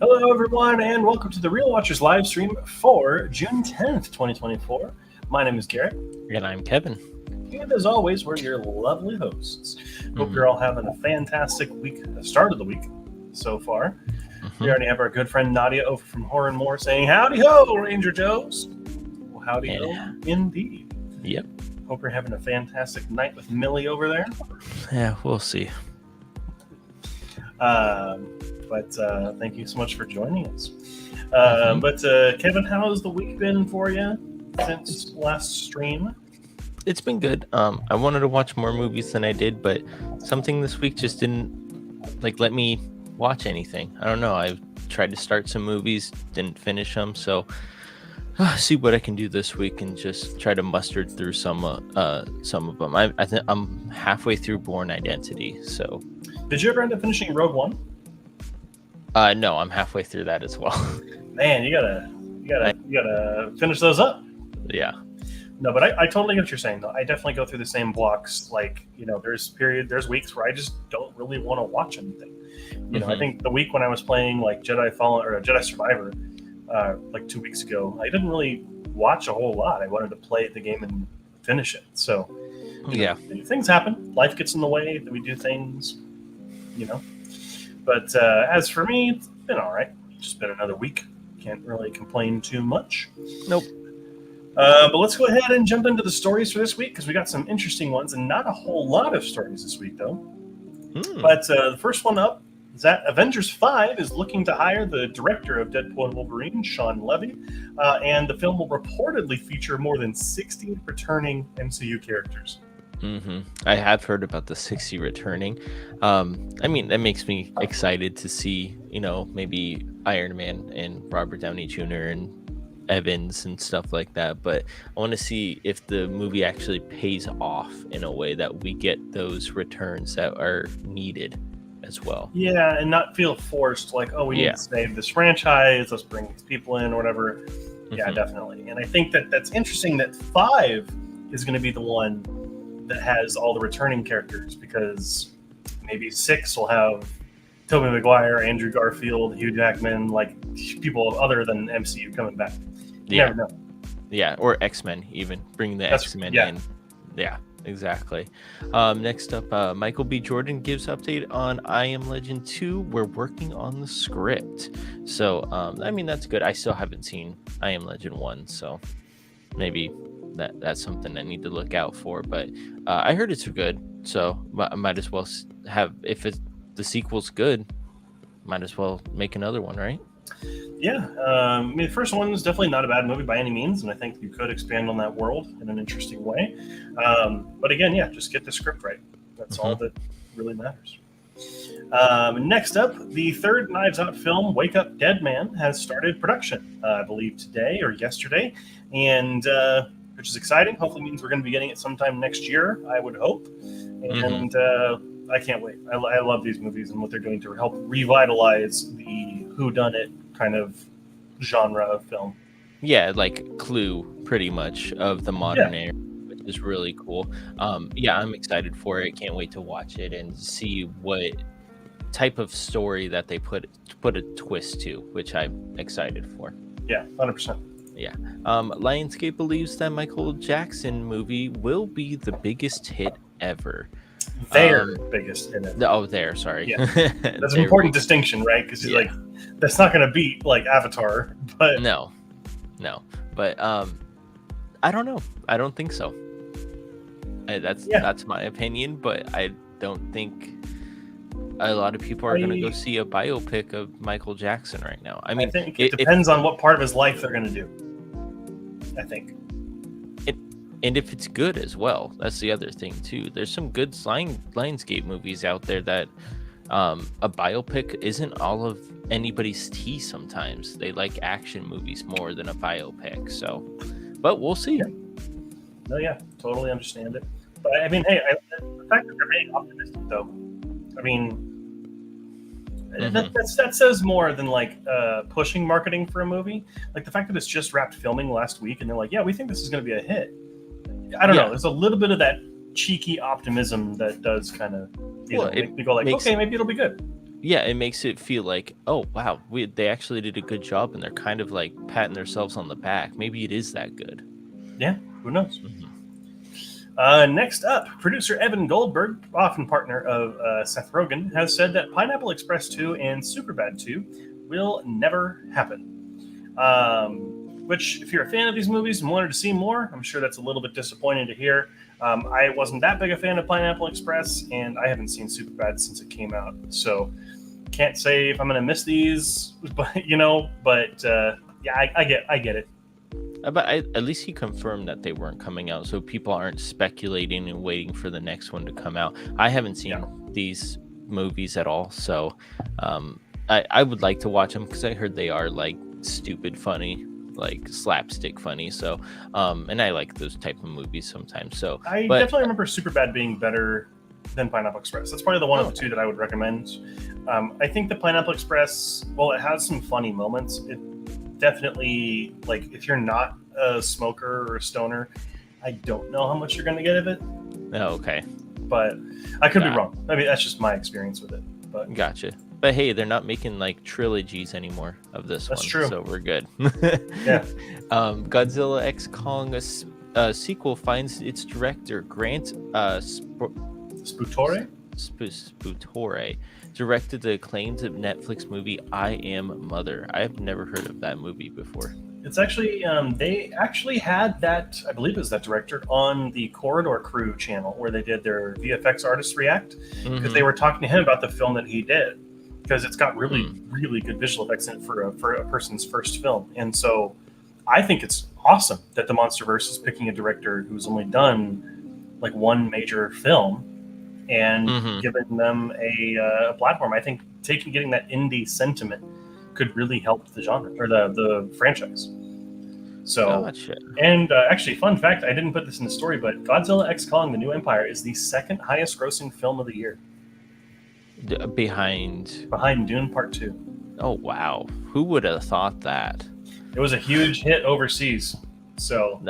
Hello, everyone, and welcome to the Real Watchers live stream for June 10th, 2024. My name is Garrett. And I'm Kevin. And as always, we're your lovely hosts. Hope you're all having a fantastic week, start of the week so far. We already have our good friend Nadia over from Horror and More saying, howdy ho, Ranger Joes. Well, howdy ho, indeed. Yep. Hope you're having a fantastic night with Millie over there. Yeah, we'll see. But thank you so much for joining us. But Kevin, how has the week been for you since last stream? It's been good. I wanted to watch more movies than I did, but something this week just didn't let me watch anything. I don't know. I've tried to start some movies, didn't finish them, so see what I can do this week and just try to muster through some of them. I think I'm halfway through Bourne Identity. So, did you ever end up finishing Rogue One? No, I'm halfway through that as well. Man, you gotta finish those up. Yeah. No, but I totally get what you're saying, though. I definitely go through the same blocks. There's weeks where I just don't really want to watch anything. I think the week when I was playing Jedi Fallen or Jedi Survivor, 2 weeks ago, I didn't really watch a whole lot. I wanted to play the game and finish it. So, things happen. Life gets in the way that we do things, But as for me, it's been all right. Just been another week. Can't really complain too much. Nope. But let's go ahead and jump into the stories for this week because we got some interesting ones and not a whole lot of stories this week, though. But the first one up is that Avengers 5 is looking to hire the director of Deadpool and Wolverine, Sean Levy, and the film will reportedly feature more than 60 returning MCU characters. I have heard about the 60 returning. That makes me excited to see, maybe Iron Man and Robert Downey Jr. and Evans and stuff like that. But I want to see if the movie actually pays off in a way that we get those returns that are needed as well. Yeah, and not feel forced we need to save this franchise, let's bring these people in or whatever. Yeah, definitely. And I think that's interesting that 5 is going to be the one that has all the returning characters, because maybe 6 will have Tobey Maguire, Andrew Garfield, Hugh Jackman, people other than MCU coming back. You never know. Yeah, or X-Men even. Bring the X-Men in. Yeah, exactly. Next up, Michael B. Jordan gives update on I Am Legend 2. We're working on the script. So, that's good. I still haven't seen I Am Legend 1, so maybe that's something I need to look out for. But I heard it's good, so I might as well if the sequel's good, might as well make another one, right? Yeah, the first one is definitely not a bad movie by any means, and I think you could expand on that world in an interesting way. But again, just get the script right. That's all that really matters. Next up, the third Knives Out film, Wake Up Dead Man, has started production, I believe today or yesterday, and which is exciting. Hopefully means we're going to be getting it sometime next year, I would hope. And I can't wait. I love these movies and what they're doing to help revitalize the whodunit kind of genre of film. Yeah, like Clue, pretty much, of the modern era, which is really cool. I'm excited for it. Can't wait to watch it and see what type of story that they put a twist to, which I'm excited for. Yeah, 100%. Yeah. Lionsgate believes that Michael Jackson movie will be the biggest hit ever. Their biggest hit ever. Oh, there. Sorry. Yeah. That's an important distinction, right? Because he's that's not going to beat Avatar. But no. But I don't know. I don't think so. That's my opinion, but I don't think a lot of people are going to go see a biopic of Michael Jackson right now. I think it depends on what part of his life they're going to do. I think. And if it's good as well, that's the other thing too. There's some good Lionsgate movies out there that a biopic isn't all of anybody's tea. Sometimes they like action movies more than a biopic. So, but we'll see. No, totally understand it. But the fact that they're being optimistic, though, that says more than pushing marketing for a movie. The fact that it's just wrapped filming last week, and they're like, "Yeah, we think this is going to be a hit." I don't know. There's a little bit of that cheeky optimism that does kind of make me go okay, maybe it'll be good. yeah, it makes it feel like, oh wow, they actually did a good job, and they're kind of like patting themselves on the back. Maybe it is that good. Yeah, who knows? Mm-hmm. Next up, producer Evan Goldberg, often partner of Seth Rogen, has said that Pineapple Express 2 and Superbad 2 will never happen. Which, if you're a fan of these movies and wanted to see more, I'm sure that's a little bit disappointing to hear. I wasn't that big a fan of Pineapple Express, and I haven't seen Superbad since it came out. So, can't say if I'm going to miss these, but yeah, I get it. But at least he confirmed that they weren't coming out, so people aren't speculating and waiting for the next one to come out. I haven't seen these movies at all, so I would like to watch them because I heard they are like stupid funny, like slapstick funny. So and I like those type of movies sometimes. So definitely remember Superbad being better than Pineapple Express. That's probably the one of the two that I would recommend. I think the Pineapple Express, well, it has some funny moments. It definitely, like, if you're not a smoker or a stoner, I don't know how much you're going to get of it. Oh, okay. But I could be wrong. I mean, that's just my experience with it. But gotcha. But hey, they're not making like trilogies anymore of this one. That's true. So we're good. Yeah. Godzilla X Kong, a sequel, finds its director, Grant Sputore? Sputore, directed the acclaimed Netflix movie I Am Mother. I have never heard of that movie before. It's actually, they actually had that, I believe it was that director, on the Corridor Crew channel where they did their VFX artists react, because they were talking to him about the film that he did, because it's got really, really good visual effects in it for a person's first film. And so I think it's awesome that the MonsterVerse is picking a director who's only done like one major film and giving them a platform. I think getting that indie sentiment could really help the genre or the franchise. So, gotcha. And actually, fun fact, I didn't put this in the story, but Godzilla X Kong: The New Empire is the second highest grossing film of the year. Behind Dune Part 2. Oh, wow. Who would have thought that? It was a huge hit overseas. So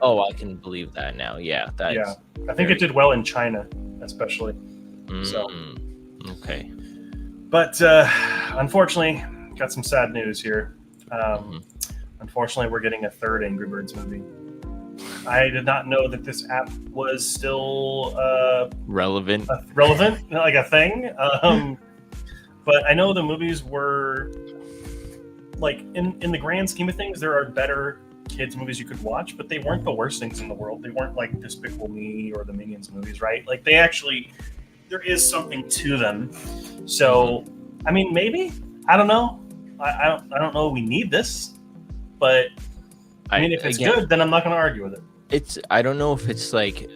I can believe that now. Yeah, I think it did well in China, especially. So okay. But unfortunately, got some sad news here. Unfortunately, we're getting a third Angry Birds movie. I did not know that this app was still relevant, like a thing. But I know the movies were like in the grand scheme of things, there are better kids movies you could watch, but they weren't the worst things in the world. They weren't like Despicable Me or the Minions movies, right? Like they actually, there is something to them. So, I mean, maybe, I don't know. I don't know. We need this, but I mean, if it's good, then I'm not going to argue with it. I don't know if it's like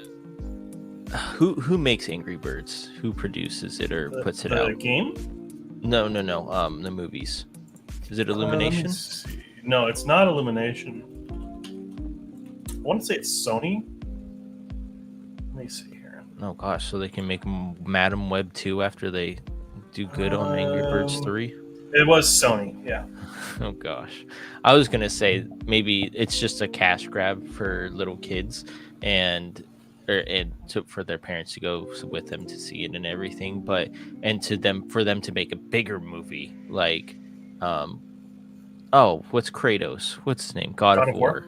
who makes Angry Birds, who produces it or puts it out. The game? No. The movies. Is it Illumination? No, it's not Illumination. I want to say it's Sony. Let me see here. Oh gosh, so they can make Madam Web 2 after they do good on Angry Birds 3? It was Sony, yeah. Oh gosh. I was going to say maybe it's just a cash grab for little kids for their parents to go with them to see it and everything, but for them to make a bigger movie like what's Kratos? What's his name? God of War.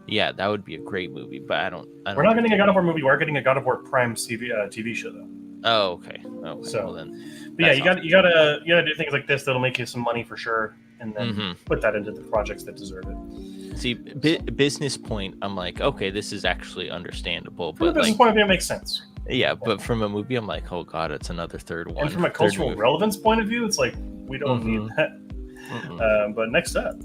Yeah, that would be a great movie, but I don't We're not getting a God of War movie. We're getting a God of War Prime TV show though. Oh, okay. So, well then, but yeah, you gotta do things like this that'll make you some money for sure, and then put that into the projects that deserve it. See, business point, I'm like, okay, this is actually understandable. From a business point of view, it makes sense. Yeah, but from a movie, I'm like, oh god, it's another third one. And from a cultural relevance point of view, it's like we don't need that. But next up.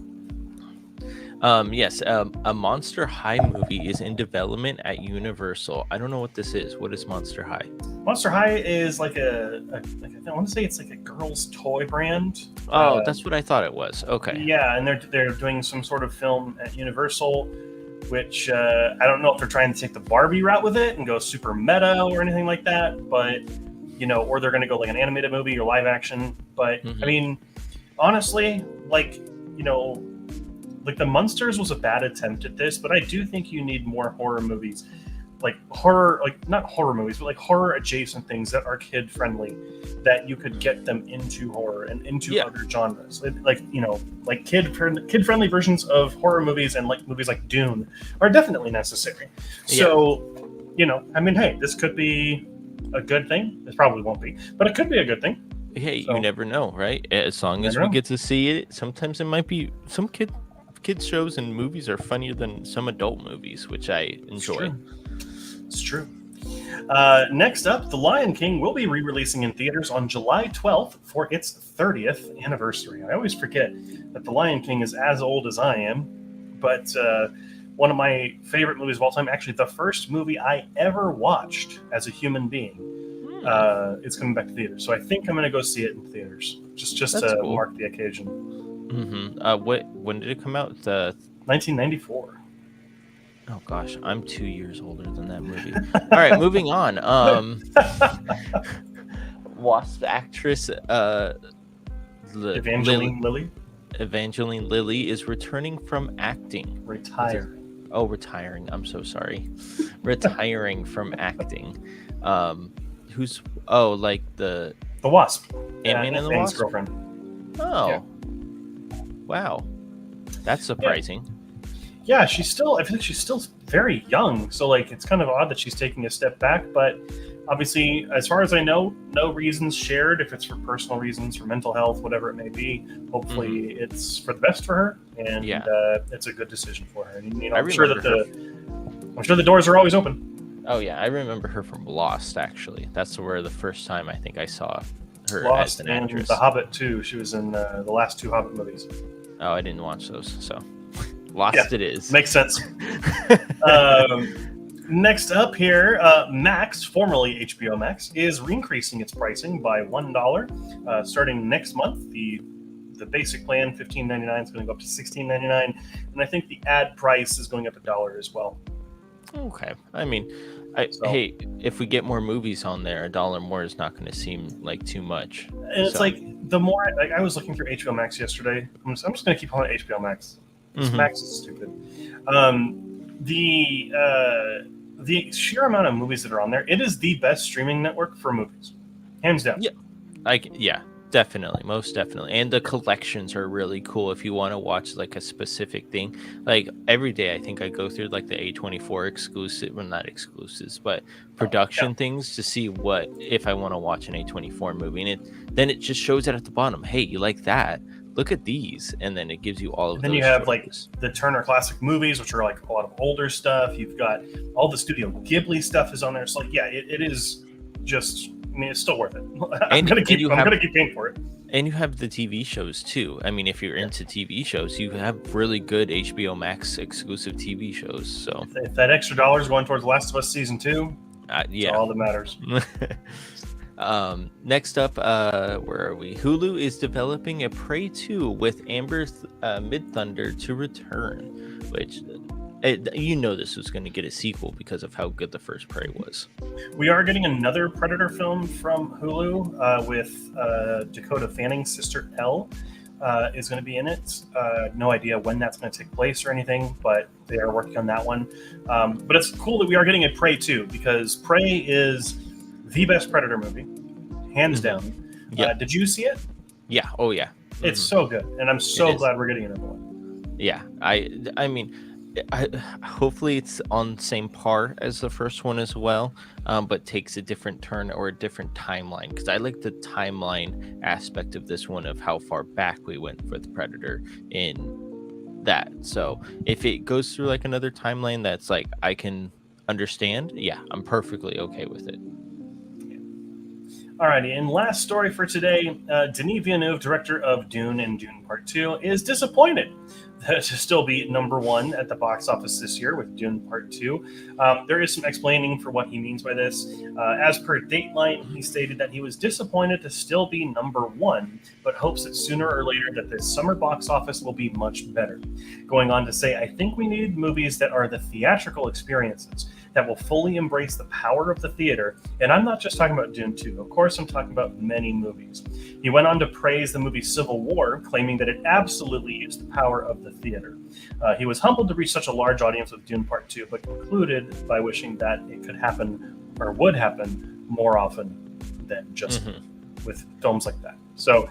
Yes, a Monster High movie is in development at Universal. I don't know what this is. What is Monster High? Monster High is like I want to say it's like a girl's toy brand. Oh, that's what I thought it was. Okay. Yeah, and they're doing some sort of film at Universal, which I don't know if they're trying to take the Barbie route with it and go super meta or anything like that, but or they're going to go like an animated movie or live action. But I mean, honestly, like the Munsters was a bad attempt at this, but I do think you need more horror movies. like horror, like not horror movies, but like horror adjacent things that are kid friendly, that you could get them into horror and into other genres. Like, you know, like kid friendly versions of horror movies and like movies like Dune are definitely necessary. So, you know, I mean, hey, this could be a good thing. It probably won't be, but it could be a good thing. Hey, so, you never know, right? As long as we get to see it, sometimes it might be some kids shows and movies are funnier than some adult movies, which I enjoy. It's true. Next up, The Lion King will be re-releasing in theaters on July 12th for its 30th anniversary. I always forget that The Lion King is as old as I am, but one of my favorite movies of all time, actually the first movie I ever watched as a human being, it's coming back to theaters. So I think I'm going to go see it in theaters, just to cool. Mark the occasion. When did it come out? 1994. Oh gosh, I'm 2 years older than that movie. All right, moving on. Wasp actress Evangeline Lilly is returning from acting. Retiring. I'm so sorry. Retiring from acting. Who's like the Wasp? Ant-Man and the Wasp girlfriend. Oh, yeah. Wow, that's surprising. Yeah, I feel like she's still very young, so like it's kind of odd that she's taking a step back, but obviously, as far as I know, no reasons shared. If it's for personal reasons, for mental health, whatever it may be, hopefully it's for the best for her, and it's a good decision for her. And, you know, I'm sure the doors are always open. Oh yeah, I remember her from Lost. Actually, that's where the first time I think I saw her Lost as an actress. And The Hobbit too. She was in the last two Hobbit movies. Oh, I didn't watch those, so. Lost it is. Makes sense. Next up here, Max, formerly HBO Max, is increasing its pricing by $1 starting next month. The basic plan, $15.99, is going to go up to $16.99, and I think the ad price is going up $1 as well. Okay. I mean, hey, if we get more movies on there, $1 more is not going to seem like too much. And it's like the more I was looking through HBO Max yesterday. I'm just going to keep calling it HBO Max. Max is stupid. The sheer amount of movies that are on there, it is the best streaming network for movies, hands down. Yeah, definitely, most definitely. And the collections are really cool if you want to watch like a specific thing. Like every day, I think I go through like the A24 exclusive, well, not exclusives, but production things to see what if I want to watch an A24 movie, and then it just shows it at the bottom. Hey, you like that? Look at these, and then it gives you all of those. Then you have like the Turner Classic Movies, which are like a lot of older stuff. You've got all the Studio Ghibli stuff is on there. So like, yeah, it is just. I mean, it's still worth it. I'm gonna keep paying for it. And you have the TV shows too. I mean, if you're into TV shows, you have really good HBO Max exclusive TV shows. So if that extra $1 is going towards Last of Us season 2, that's all that matters. Next up, where are we? Hulu is developing a Prey 2 with Amber Midthunder to return, which you know this was going to get a sequel because of how good the first Prey was. We are getting another Predator film from Hulu with Dakota Fanning's sister Elle is going to be in it. No idea when that's going to take place or anything, but they are working on that one. But it's cool that we are getting a Prey 2 because Prey is the best Predator movie, hands down. Yeah. Did you see it? Yeah. Oh, yeah. It's so good, and I'm so glad we're getting another one. Yeah. I mean, hopefully it's on the same par as the first one as well, but takes a different turn or a different timeline, because I like the timeline aspect of this one of how far back we went with Predator in that. So if it goes through like another timeline that's like I can understand, I'm perfectly okay with it. Alrighty, and last story for today, Denis Villeneuve, director of Dune and Dune Part 2, is disappointed to still be number one at the box office this year with Dune Part 2. There is some explaining for what he means by this. As per Dateline, he stated that he was disappointed to still be number one, but hopes that sooner or later that the summer box office will be much better. Going on to say, I think we need movies that are the theatrical experiences. that will fully embrace the power of the theater. And I'm not just talking about Dune 2. Of course, I'm talking about many movies. He went on to praise the movie Civil War, claiming that it absolutely used the power of the theater. He was humbled to reach such a large audience with Dune Part 2, but concluded by wishing that it could happen or would happen more often than just with films like that. So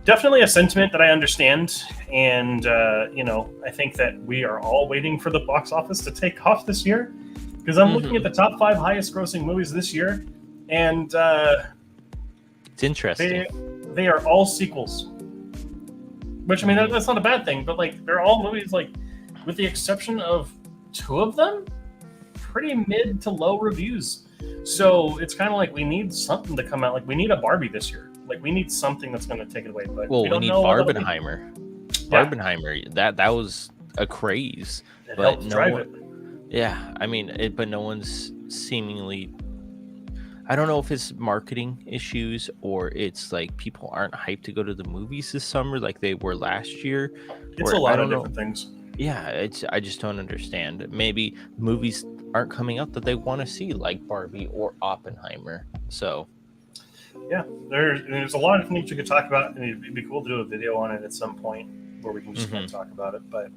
definitely a sentiment that I understand. And, I think that we are all waiting for the box office to take off this year, because I'm looking at the top 5 highest grossing movies this year. And it's interesting. They are all sequels, which, I mean, that's not a bad thing, but like, they're all movies, like, with the exception of 2 of them, pretty mid to low reviews. So it's kind of like we need something to come out. Like, we need a Barbie this year. Like, we need something that's going to take it away. But we need Barbenheimer. Yeah. Barbenheimer, that was a craze. It but helped drive it. Yeah, I mean, but no one's seemingly. I don't know if it's marketing issues or it's like people aren't hyped to go to the movies this summer like they were last year. It's a lot of different things. Yeah, I just don't understand. Maybe movies aren't coming out that they want to see, like Barbie or Oppenheimer. So, yeah, there's a lot of things we could talk about, and it'd be cool to do a video on it at some point where we can just kind of talk about it. But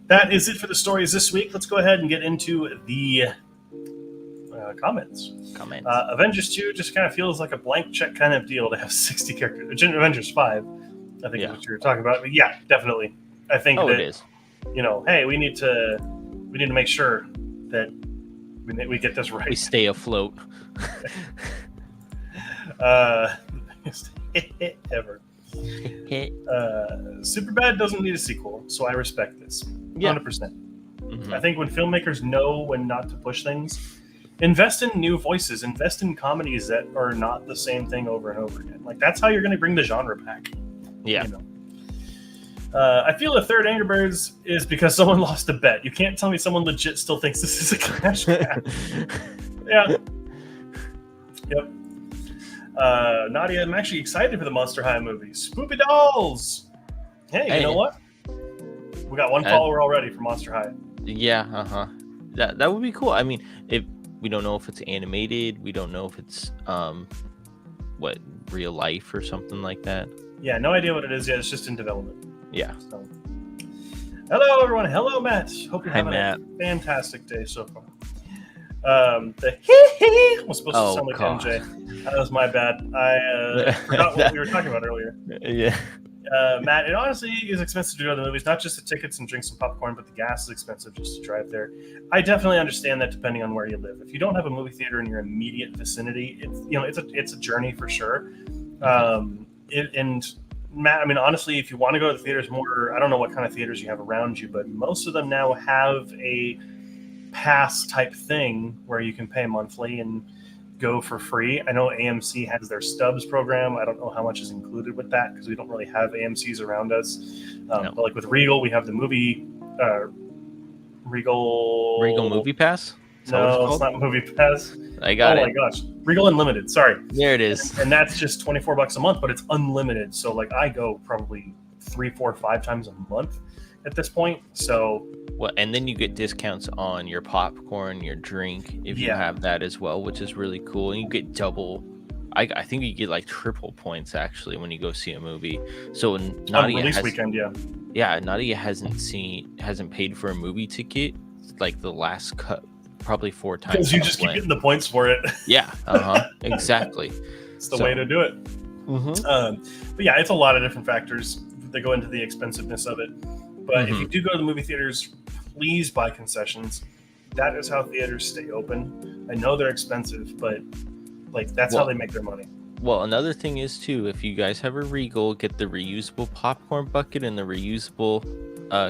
that is it for the stories this week. Let's go ahead and get into the comments. Avengers 2 just kind of feels like a blank check kind of deal to have 60 characters. Avengers 5, I think is what you were talking about. But yeah, definitely. I think that, it is. Hey, we need to make sure that we get this right. We stay afloat. Ever. Superbad doesn't need a sequel, so I respect this. 100%. I think when filmmakers know when not to push things, invest in new voices, invest in comedies that are not the same thing over and over again. Like, that's how you're going to bring the genre back. Yeah. I feel the third Angry Birds is because someone lost a bet. You can't tell me someone legit still thinks this is a Clash Cab. Yeah. Yep. Nadia, I'm actually excited for the Monster High movie. Spoopy Dolls! Hey, you know what? We got one follower already for Monster High. Yeah, That would be cool. I mean, we don't know if it's animated. We don't know if it's real life or something like that. Yeah, no idea what it is yet. It's just in development. Yeah. So. Hello, everyone. Hello, Matt. Hope you're having a fantastic day so far. The hee-hee was supposed to sound like MJ. That was my bad. I forgot what we were talking about earlier. Yeah. Matt, it honestly is expensive to go to the movies. Not just the tickets and drinks and popcorn, but the gas is expensive just to drive there. I definitely understand that depending on where you live. If you don't have a movie theater in your immediate vicinity, it's a journey for sure. And Matt, I mean, honestly, if you want to go to the theaters more, I don't know what kind of theaters you have around you, but most of them now have a pass type thing where you can pay monthly and go for free. I know AMC has their Stubs program. I don't know how much is included with that because we don't really have AMCs around us. But like with Regal, we have the movie Regal Movie Pass. No, it's not Movie Pass. I got it. Oh my gosh, Regal Unlimited. Sorry, there it is. And that's just $24 a month, but it's unlimited. So like I go probably 3, 4, 5 times a month at this point. So. Well, and then you get discounts on your popcorn, your drink, if you have that as well, which is really cool. And you get double. I think you get like triple points actually when you go see a movie. So Nadia release weekend, Nadia hasn't paid for a movie ticket like the last probably 4 times. Because you just keep getting the points for it. Yeah. Exactly. It's the way to do it. But yeah, it's a lot of different factors that go into the expensiveness of it. But if you do go to the movie theaters, please buy concessions. That is how theaters stay open. I know they're expensive, but like that's how they make their money. Well, another thing is too, if you guys have a Regal, get the reusable popcorn bucket and the reusable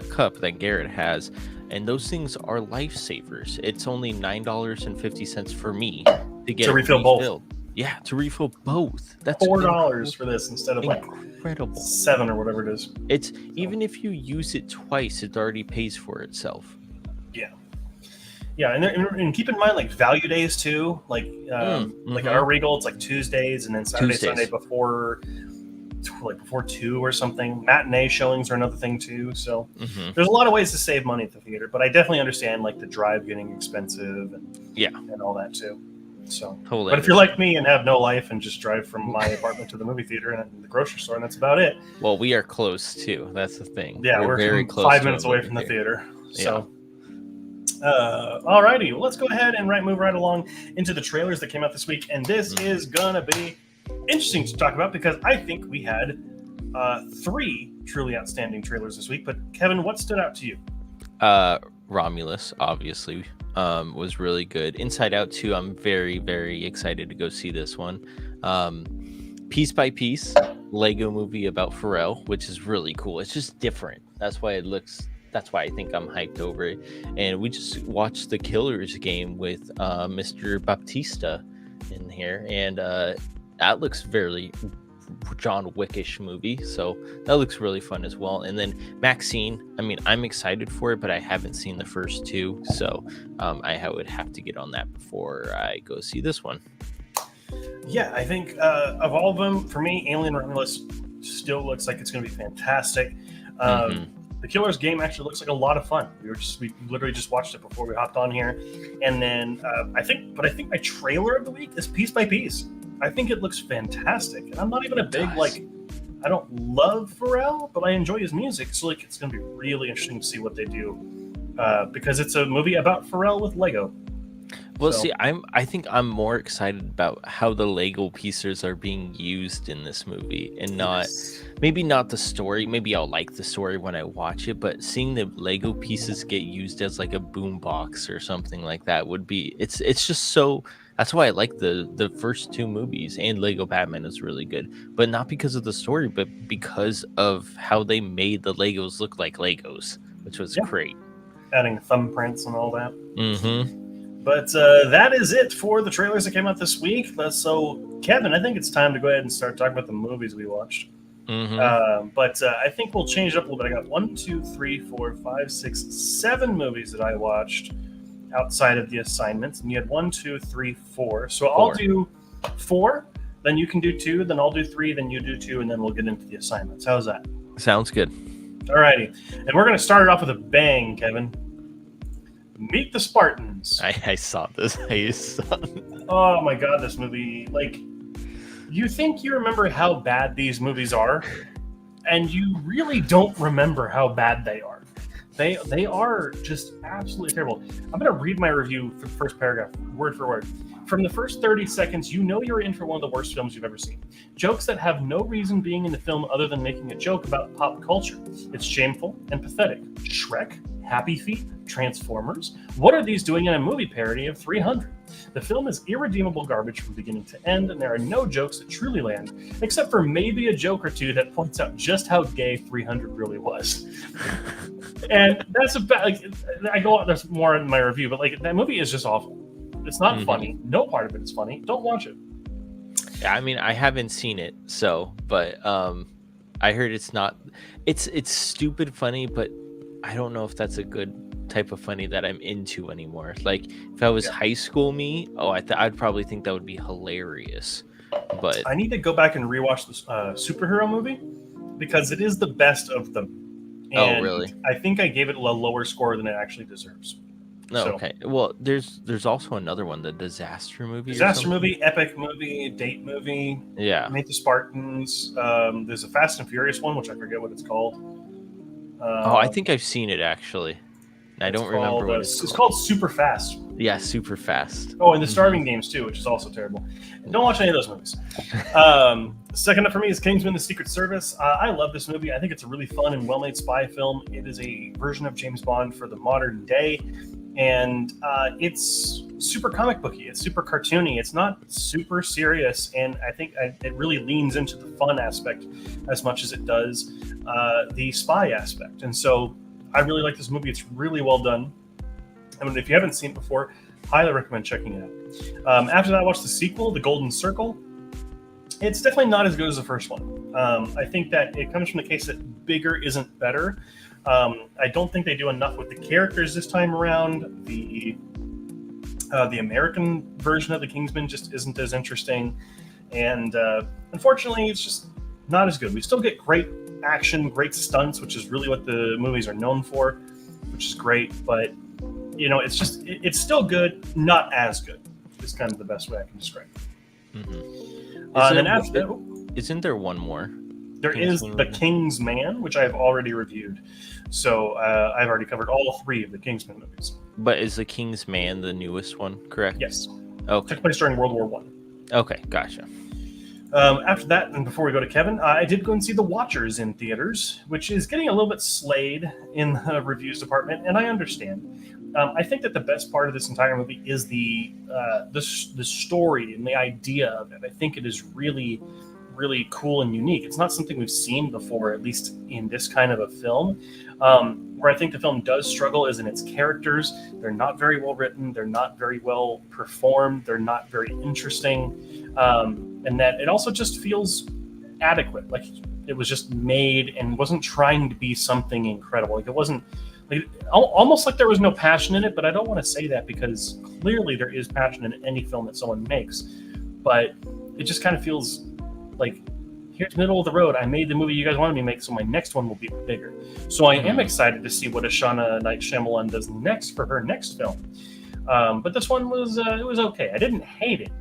cup that Garrett has, and those things are lifesavers. It's only $9.50 for me to get refill both. Yeah, to refill both. That's $4 for this instead of incredible. $7 or whatever it is. It's even if you use it twice, it already pays for itself. Yeah, and keep in mind like value days too. Like like our Regal, it's like Tuesdays and then Saturday, Sunday before like before 2 or something. Matinee showings are another thing too. So there's a lot of ways to save money at the theater, but I definitely understand like the drive getting expensive and all that too. So, totally. But if you're like me and have no life and just drive from my apartment to the movie theater and the grocery store, and that's about it. Well, we are close too. That's the thing. Yeah, we're very close. 5 minutes away from the theater. So, alrighty, well, let's go ahead and move right along into the trailers that came out this week, and this is gonna be interesting to talk about because I think we had 3 truly outstanding trailers this week. But Kevin, what stood out to you? Romulus, obviously, was really good. Inside Out 2, I'm very, very excited to go see this one. Piece by Piece, Lego movie about Pharrell, which is really cool. It's just different. That's why I think I'm hyped over it. And we just watched the Killers game with Mr. Baptista in here, and that looks very John Wickish movie, so that looks really fun as well. And then Maxine, I mean, I'm excited for it, but I haven't seen the first 2, so I would have to get on that before I go see this one. Yeah, I think of all of them, for me, Alien Romulus still looks like it's going to be fantastic. The Killers game actually looks like a lot of fun. We literally just watched it before we hopped on here, and then I think my trailer of the week is Piece by Piece. I think it looks fantastic, and I'm not even a big I don't love Pharrell, but I enjoy his music, so like it's going to be really interesting to see what they do because it's a movie about Pharrell with Lego. Well, see, I think I'm more excited about how the Lego pieces are being used in this movie, and maybe not the story. Maybe I'll like the story when I watch it, but seeing the Lego pieces get used as like a boombox or something like that would be. It's just so. That's why I like the first 2 movies, and Lego Batman is really good, but not because of the story, but because of how they made the Legos look like Legos, which was great. Adding thumbprints and all that. But But that is it for the trailers that came out this week. So, Kevin, I think it's time to go ahead and start talking about the movies we watched. But I think we'll change it up a little bit. I got 1, 2, 3, 4, 5, 6, 7 movies that I watched outside of the assignments, and you had 1, 2, 3, 4. So I'll do 4, then you can do 2, then I'll do 3, then you do 2, and then we'll get into the assignments. How's that? Sounds good. Alrighty, and we're going to start it off with a bang, Kevin. Meet the Spartans. I saw this. Oh my god, this movie! Like, you think you remember how bad these movies are, and you really don't remember how bad they are. They are just absolutely terrible. I'm going to read my review for the first paragraph, word for word. From the first 30 seconds, you know you're in for one of the worst films you've ever seen. Jokes that have no reason being in the film other than making a joke about pop culture. It's shameful and pathetic. Shrek, Happy Feet, Transformers. What are these doing in a movie parody of 300? The film is irredeemable garbage from beginning to end, and there are no jokes that truly land, except for maybe a joke or two that points out just how gay 300 really was. And that's I go on, there's more in my review, but like that movie is just awful. It's not funny. No part of it is funny. Don't watch it. Yeah, I mean, I haven't seen it, but I heard it's not. It's stupid funny, but I don't know if that's a good type of funny that I'm into anymore. Like if I was high school me, I'd probably think that would be hilarious. But I need to go back and rewatch this superhero movie because it is the best of them. And really? I think I gave it a lower score than it actually deserves. No, okay. Well, there's also another one, the disaster movie. Disaster movie, epic movie, date movie. Yeah. Meet the Spartans. There's a Fast and Furious one, which I forget what it's called. I think I've seen it actually. I don't remember what it's called. It's called Super Fast. Yeah, Super Fast. Oh, and the Starving Games too, which is also terrible. Don't watch any of those movies. Second up for me is Kingsman: The Secret Service. I love this movie. I think it's a really fun and well-made spy film. It is a version of James Bond for the modern day, and it's super comic booky. It's super cartoony. It's not super serious, and I think it really leans into the fun aspect as much as it does the spy aspect. And so I really like this movie. It's really well done. I mean, if you haven't seen it before, highly recommend checking it out. After that, I watched the sequel, The Golden Circle. It's definitely not as good as the first one. I think that it comes from the case that bigger isn't better. I don't think they do enough with the characters this time around. The American version of the Kingsman just isn't as interesting. And unfortunately, it's just not as good. We still get great action, great stunts, which is really what the movies are known for, which is great. But it's still good, not as good. It's kind of the best way I can describe it. Mm-hmm. And then after that, isn't there one more? There is The King's Man, which I have already reviewed. So I've already covered all 3 of the Kingsman movies. But is The King's Man the newest one, correct? Yes. Okay. Took place during World War One. Okay, gotcha. After that, and before we go to Kevin, I did go and see The Watchers in theaters, which is getting a little bit slayed in the reviews department, and I understand. I think that the best part of this entire movie is the story and the idea of it. I think it is really, really cool and unique. It's not something we've seen before, at least in this kind of a film. Where I think the film does struggle is in its characters. They're not very well written. They're not very well performed. They're not very interesting. And that it also just feels adequate. Like it was just made and wasn't trying to be something incredible. Like it wasn't almost like there was no passion in it, but I don't want to say that because clearly there is passion in any film that someone makes. But it just kind of feels like, here's middle of the road. I made the movie you guys wanted me to make, so my next one will be bigger. So I am excited to see what Ashana Night Shyamalan does next for her next film. But this one was it was okay. I didn't hate it,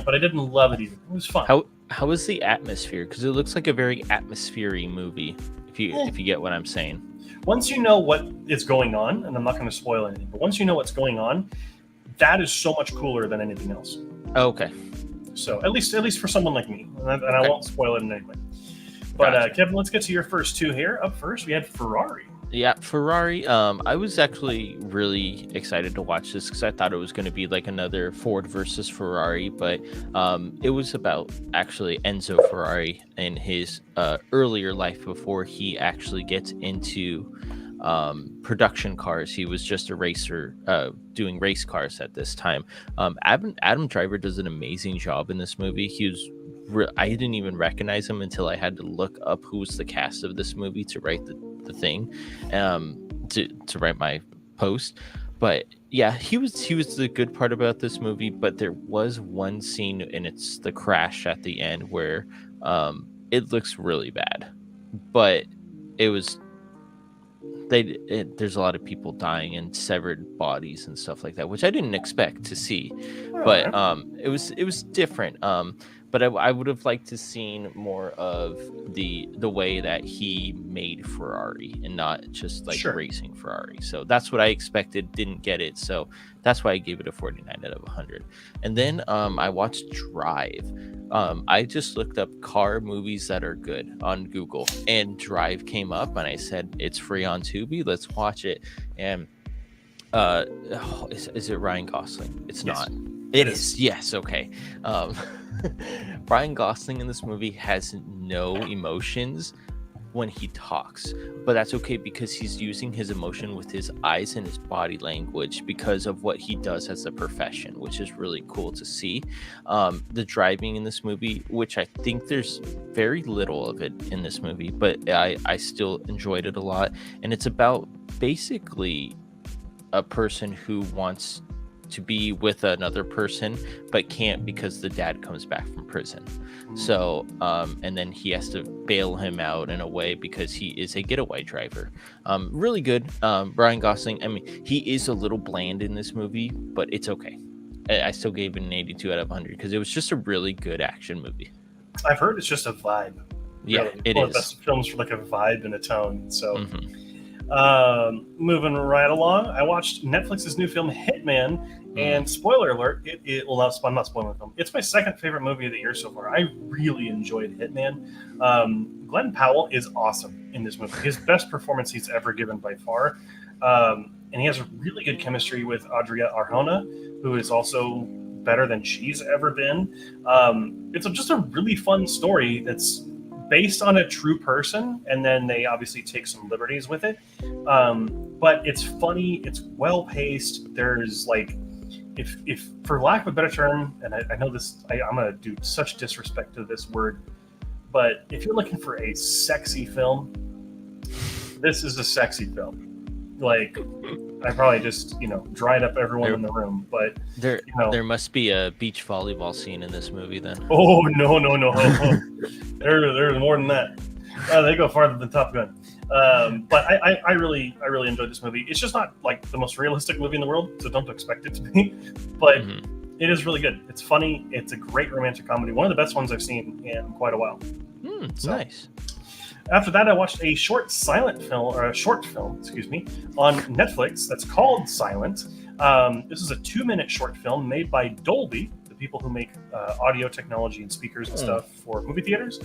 but I didn't love it either. It was fun. How is the atmosphere? Because it looks like a very atmospheric movie. If you get what I'm saying. Once you know what is going on, and I'm not going to spoil anything, but once you know what's going on, that is so much cooler than anything else. Okay. So at least for someone like me, and I won't spoil it in any way. But gotcha. Kevin, let's get to your first 2 here. Up first, we had Ferrari. Yeah, Ferrari. I was actually really excited to watch this because I thought it was going to be like another Ford versus Ferrari, but it was about actually Enzo Ferrari in his earlier life before he actually gets into production cars. He was just a racer doing race cars at this time. Adam Driver does an amazing job in this movie. I didn't even recognize him until I had to look up who was the cast of this movie to write the thing, to write my post. But yeah, he was the good part about this movie. But there was one scene, and it's the crash at the end where it looks really bad, but it was. There's a lot of people dying and severed bodies and stuff like that, which I didn't expect to see, but it was different. But I would have liked to seen more of the way that he made Ferrari and not just like racing Ferrari. So that's what I expected, didn't get it. So that's why I gave it a 49 out of 100. And then I watched Drive. I just looked up car movies that are good on Google, and Drive came up, and I said, it's free on Tubi. Let's watch it. And is it Ryan Gosling? It's not. It is. Yes. Okay. Ryan Gosling in this movie has no emotions when he talks, but that's okay because he's using his emotion with his eyes and his body language because of what he does as a profession, which is really cool to see. The driving in this movie, which I think there's very little of it in this movie, but I still enjoyed it a lot. And it's about basically a person who wants to be with another person but can't because the dad comes back from prison. So and then he has to bail him out in a way because he is a getaway driver. Really good. Ryan Gosling, I mean, he is a little bland in this movie, but it's okay. I still gave it an 82 out of 100 because it was just a really good action movie. I've heard it's just a vibe. Yeah, really. It one is. Of the best films for like a vibe and a tone. So moving right along, I watched Netflix's new film Hitman, and spoiler alert, I'm not spoiling the film. It's my second favorite movie of the year so far. I really enjoyed Hitman. Glenn Powell is awesome in this movie. His best performance he's ever given by far. And he has a really good chemistry with Adria Arjona, who is also better than she's ever been. It's just a really fun story that's based on a true person, and then they obviously take some liberties with it. But it's funny, it's well-paced. There's like, if for lack of a better term, and I know this, I'm going to do such disrespect to this word, but if you're looking for a sexy film, this is a sexy film. Like, I probably just, dried up everyone in the room, but there must be a beach volleyball scene in this movie then. Oh, no. There's more than that. They go farther than Top Gun. But I really enjoyed this movie. It's just not like the most realistic movie in the world, so don't expect it to be. But it is really good. It's funny. It's a great romantic comedy. One of the best ones I've seen in quite a while. Nice. After that, I watched a short film, excuse me, on Netflix that's called Silent. This is a 2-minute short film made by Dolby, the people who make audio technology and speakers and stuff for movie theaters.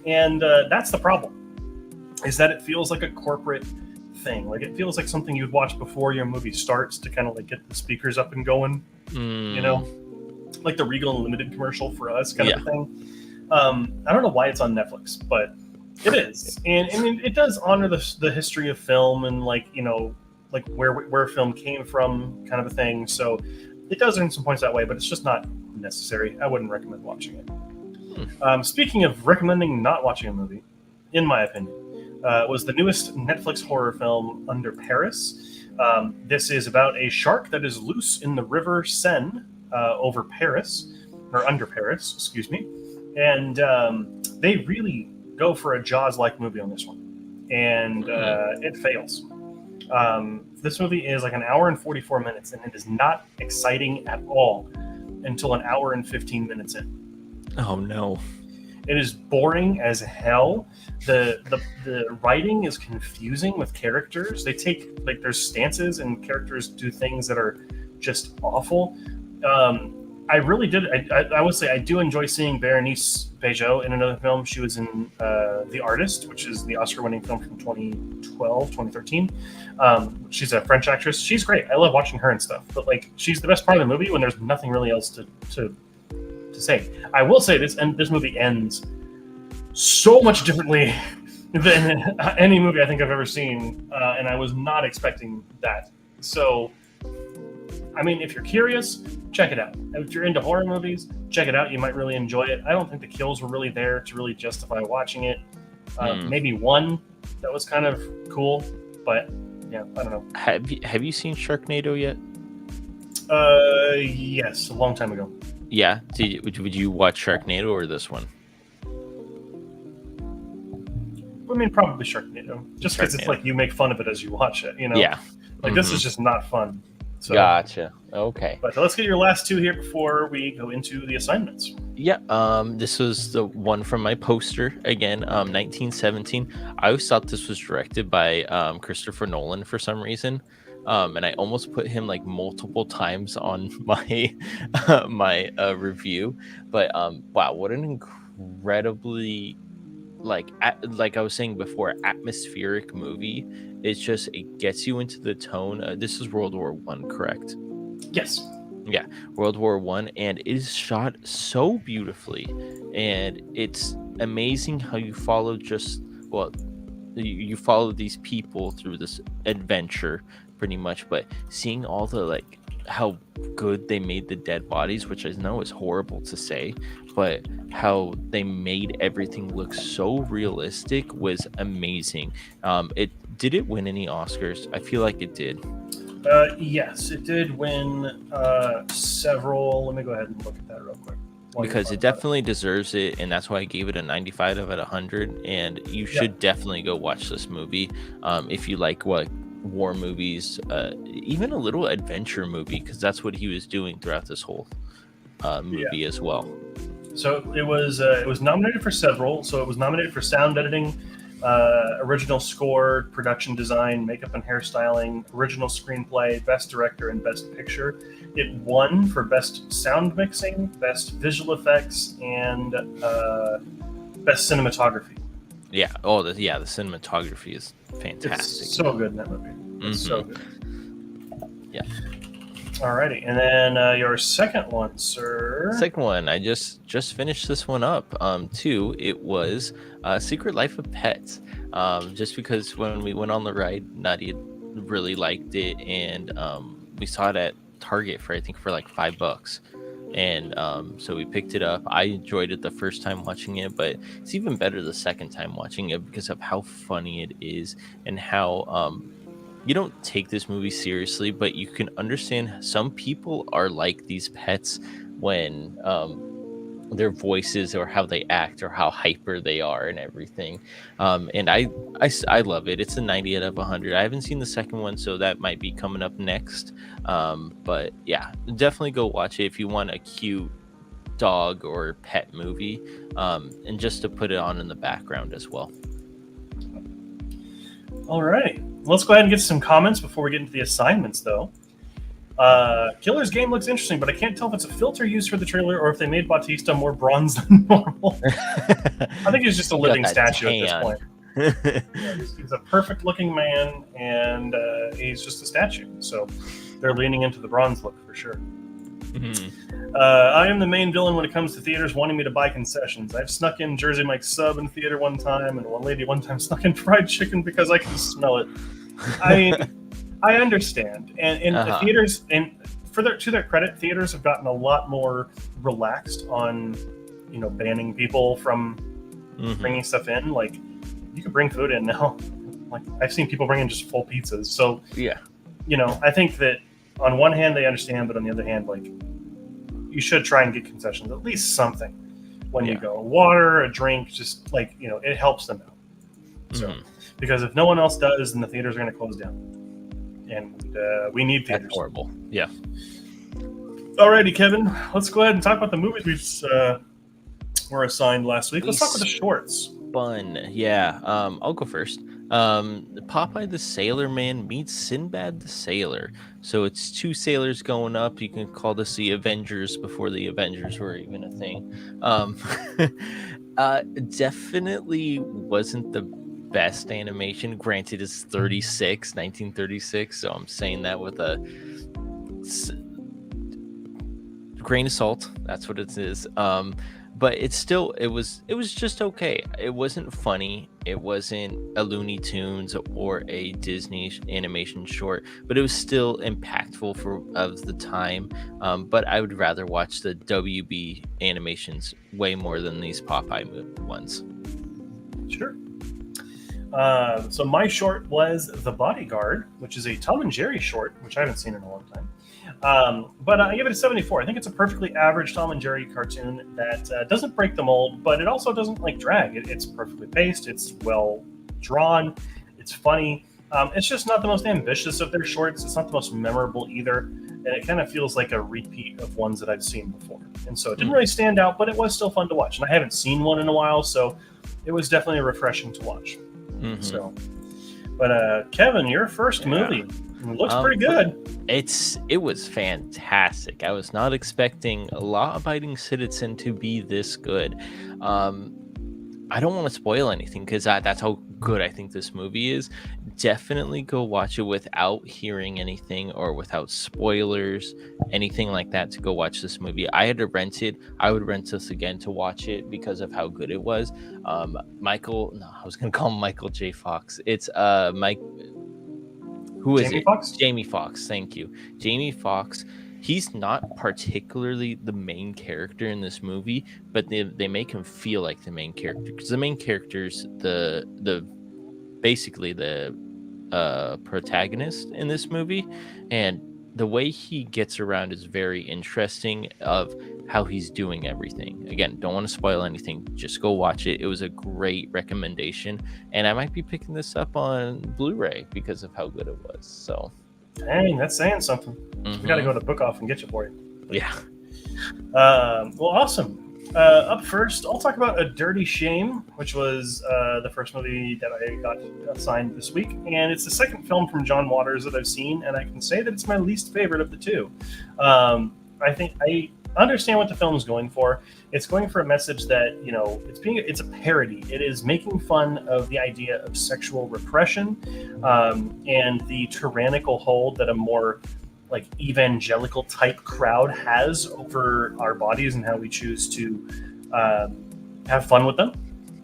And that's the problem, is that it feels like a corporate thing. Like, it feels like something you'd watch before your movie starts to kind of like get the speakers up and going, you know? Like the Regal Unlimited commercial for us kind of a thing. I don't know why it's on Netflix, but it is. And I mean, it does honor the history of film and, like, you know, like where film came from kind of a thing. So it does earn some points that way, but it's just not necessary. I wouldn't recommend watching it. Speaking of recommending not watching a movie, in my opinion, was the newest Netflix horror film, Under Paris. This is about a shark that is loose in the River Seine over Paris, or under Paris, excuse me. And they really go for a Jaws-like movie on this one. And it fails. This movie is like an hour and 44 minutes, and it is not exciting at all until an hour and 15 minutes in. Oh, no. It is boring as hell. The writing is confusing with characters. They take, like, there's stances and characters do things that are just awful. I really did. I would say I do enjoy seeing Berenice Bejo in another film. She was in The Artist, which is the Oscar-winning film from 2013. She's a French actress. She's great. I love watching her and stuff. But, like, she's the best part of the movie when there's nothing really else to say. I will say this movie ends so much differently than any movie I think I've ever seen, and I was not expecting that. So, I mean, if you're curious, check it out. If you're into horror movies, check it out. You might really enjoy it. I don't think the kills were really there to really justify watching it. Maybe one that was kind of cool, but yeah, I don't know. Have you seen Sharknado yet? Yes, a long time ago. Yeah. Would you watch Sharknado or this one? I mean, probably Sharknado. Just because it's like you make fun of it as you watch it, you know? Yeah. Like, this is just not fun. So, gotcha. Okay. But let's get your last two here before we go into the assignments. Yeah. This was the one from my poster again. 1917. I always thought this was directed by Christopher Nolan for some reason. And I almost put him like multiple times on my my review. But wow, what an incredibly like I was saying before, atmospheric movie. It's just, it gets you into the tone. This is World War One, correct? Yes. Yeah, World War One, and it is shot so beautifully, and it's amazing how you follow you follow these people through this adventure pretty much, but seeing all the like how good they made the dead bodies, which I know is horrible to say, but how they made everything look so realistic was amazing. Did it win any Oscars? I feel like it did. Yes, it did win several. Let me go ahead and look at that real quick. Because it definitely deserves it, and that's why I gave it a 95 out of 100. And you should definitely go watch this movie if you like war movies, even a little adventure movie, because that's what he was doing throughout this whole movie as well. So it was nominated for several. So it was nominated for sound editing, original score, production design, makeup and hairstyling, original screenplay, best director, and best picture. It won for best sound mixing, best visual effects, and best cinematography. Yeah. Oh, the cinematography is fantastic. It's so good in that movie. It's so good. Yeah. Alrighty, and then your second one, sir. Second one, I just finished this one up. Too, it was Secret Life of Pets. Just because when we went on the ride, Nadia really liked it, and we saw it at Target for like $5, and so we picked it up. I enjoyed it the first time watching it, but it's even better the second time watching it because of how funny it is and how you don't take this movie seriously, but you can understand some people are like these pets when their voices or how they act or how hyper they are and everything. And I love it. It's a 90 out of 100. I haven't seen the second one, so that might be coming up next. But yeah, definitely go watch it if you want a cute dog or pet movie, and just to put it on in the background as well. All right, let's go ahead and get some comments before we get into the assignments, though. Killer's game looks interesting, but I can't tell if it's a filter used for the trailer or if they made Bautista more bronze than normal. I think he's just a living statue at this point. Yeah, he's a perfect-looking man, and he's just a statue. So they're leaning into the bronze look for sure. Mm-hmm. I am the main villain when it comes to theaters wanting me to buy concessions. I've snuck in Jersey Mike's sub in theater one time, and one lady one time snuck in fried chicken because I can smell it. I mean, I understand, and the theaters, and to their credit, theaters have gotten a lot more relaxed on, banning people from bringing stuff in. Like, you can bring food in now. Like, I've seen people bring in just full pizzas. So yeah, I think that on one hand they understand, but on the other hand, like, you should try and get concessions, at least something when you go. Water, a drink, just like, it helps them out. So, because if no one else does, then the theaters are going to close down. And we need theaters. That's horrible. Yeah. Alrighty, Kevin. Let's go ahead and talk about the movies we were assigned last week. Let's talk about the shorts. Fun. Yeah. I'll go first. Popeye the Sailor Man meets Sinbad the Sailor. So it's two sailors going up. You can call this the Avengers before the Avengers were even a thing. Definitely wasn't the best animation. Granted, it's 1936, so I'm saying that with a grain of salt. That's what it is. But it was just okay. It wasn't funny. It wasn't a Looney Tunes or a Disney animation short, but it was still impactful of the time. But I would rather watch the WB animations way more than these Popeye ones. Sure. So my short was The Bodyguard, which is a Tom and Jerry short, which I haven't seen in a long time. But I give it a 74. I think it's a perfectly average Tom and Jerry cartoon that doesn't break the mold, but it also doesn't drag. It's perfectly paced. It's well drawn. It's funny. It's just not the most ambitious of their shorts. It's not the most memorable either. And it kind of feels like a repeat of ones that I've seen before. And so it didn't really stand out, but it was still fun to watch. And I haven't seen one in a while, so it was definitely refreshing to watch. Mm-hmm. So, but Kevin, your first movie. It looks pretty good. It was fantastic. I was not expecting a law-abiding citizen to be this good. I don't want to spoil anything because that's how good I think this movie is. Definitely go watch it without hearing anything or without spoilers, anything like that, to go watch this movie. I had to rent it. I would rent this again to watch it because of how good it was. I was going to call him Michael J. Fox. It's Mike... Who is Jamie it? Foxx? Jamie Foxx. Thank you. Jamie Foxx. He's not particularly the main character in this movie, but they make him feel like the main character because the main character's basically the protagonist in this movie, and the way he gets around is very interesting of how he's doing everything. Again, don't want to spoil anything. Just go watch it. It was a great recommendation, and I might be picking this up on Blu-ray because of how good it was. So, dang, that's saying something. We got to go to Book Off and get you for you. Yeah. Well, awesome. Up first, I'll talk about A Dirty Shame, which was the first movie that I got assigned this week. And it's the second film from John Waters that I've seen, and I can say that it's my least favorite of the two. I think I understand what the film is going for. It's going for a message that, it's a parody. It is making fun of the idea of sexual repression and the tyrannical hold that a more evangelical type crowd has over our bodies and how we choose to have fun with them,